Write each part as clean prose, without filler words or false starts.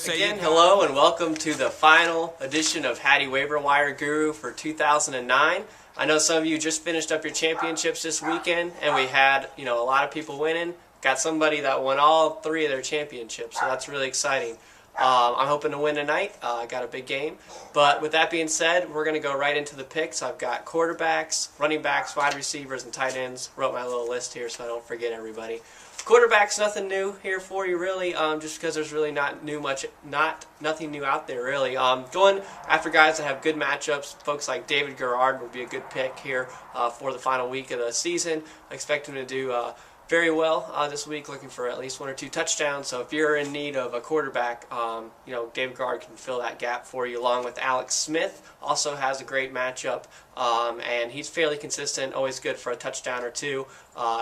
Again, hello and welcome to the final edition of Hatty Waiver Guru for 2009. I know some of you just finished up your championships this weekend, and we had a lot of people winning. Got somebody that won all 3 of their championships, so that's really exciting. I'm hoping to win tonight. I got a big game. But with that being said, we're going to go right into the picks. I've got quarterbacks, running backs, wide receivers, and tight ends. Wrote my little list here so I don't forget everybody. Quarterbacks, nothing new here for you really, just because there's really nothing new out there really. Going after guys that have good matchups, folks like David Garrard would be a good pick here for the final week of the season. I expect him to do very well this week, looking for at least 1 or 2 touchdowns. So if you're in need of a quarterback, David Garrard can fill that gap for you, along with Alex Smith. Also has a great matchup, and he's fairly consistent, always good for a touchdown or 2.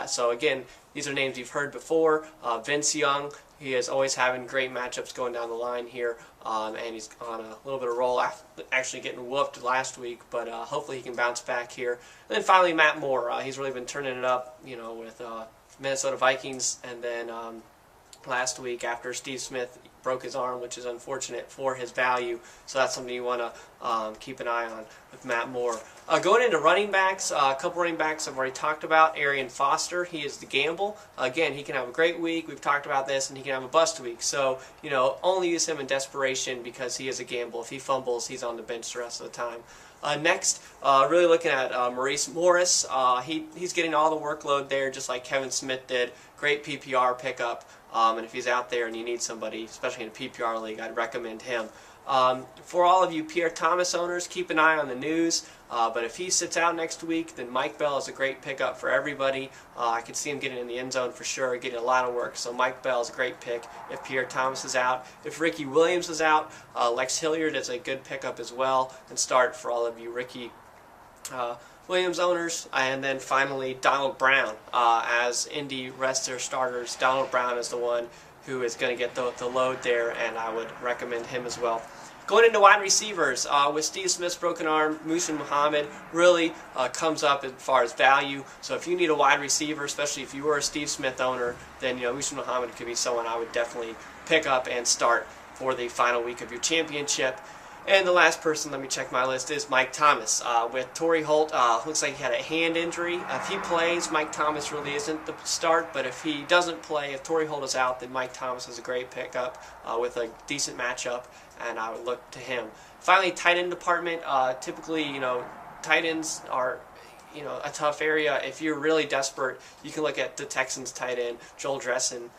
So again, these are names you've heard before. Vince Young, he is always having great matchups going down the line here, and he's on a little bit of roll after actually getting whooped last week, but hopefully he can bounce back here. And then finally Matt Moore, he's really been turning it up, with Minnesota Vikings, and then last week after Steve Smith broke his arm, which is unfortunate for his value, so that's something you want to keep an eye on with Matt Moore. Going into running backs, a couple running backs I've already talked about. Arian Foster, he is the gamble. Again, he can have a great week, we've talked about this, and he can have a bust week, so only use him in desperation because he is a gamble. If he fumbles, he's on the bench the rest of the time. Next, really looking at Maurice Morris. He's getting all the workload there, just like Kevin Smith did. Great PPR pickup, and if he's out there and you need somebody, especially in a PPR league, I'd recommend him. For all of you Pierre Thomas owners, keep an eye on the news, but if he sits out next week, then Mike Bell is a great pickup for everybody. I could see him getting in the end zone for sure, getting a lot of work, so Mike Bell is a great pick if Pierre Thomas is out. If Ricky Williams is out, Lex Hilliard is a good pickup as well, and start for all of you Ricky Williams owners. And then finally Donald Brown. As Indy rests their starters, Donald Brown is the one who is going to get the load there, and I would recommend him as well. Going into wide receivers, with Steve Smith's broken arm, Muhsin Muhammad really comes up as far as value. So if you need a wide receiver, especially if you were a Steve Smith owner, then Muhsin Muhammad could be someone I would definitely pick up and start for the final week of your championship. And the last person, let me check my list, is Mike Thomas. With Torrey Holt, looks like he had a hand injury. If he plays, Mike Thomas really isn't the start, but if he doesn't play, if Torrey Holt is out, then Mike Thomas is a great pickup with a decent matchup, and I would look to him. Finally, tight end department. Typically, tight ends are a tough area. If you're really desperate, you can look at the Texans tight end, Joel Dressen.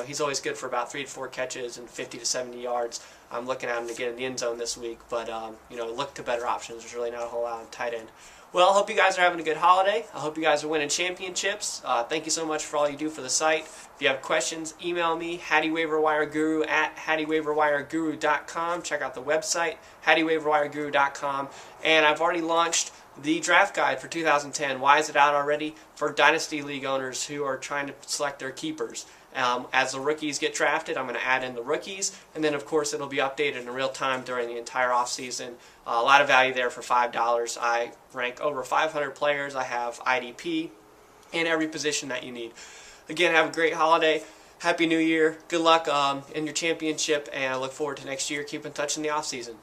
He's always good for about 3 to 4 catches and 50 to 70 yards. I'm looking at him to get in the end zone this week, but look to better options. There's really not a whole lot on tight end. Well, I hope you guys are having a good holiday. I hope you guys are winning championships. Thank you so much for all you do for the site. If you have questions, email me, hattywaiverwireguru at hattywaiverwireguru.com. Check out the website, hattywaiverwireguru.com. And I've already launched the draft guide for 2010. Why is it out already? For Dynasty League owners who are trying to select their keepers. As the rookies get drafted, I'm going to add in the rookies, and then of course it'll be updated in real time during the entire offseason. A lot of value there for $5. I rank over 500 players. I have IDP in every position that you need. Again, have a great holiday. Happy New Year. Good luck in your championship, and I look forward to next year. Keep in touch in the offseason.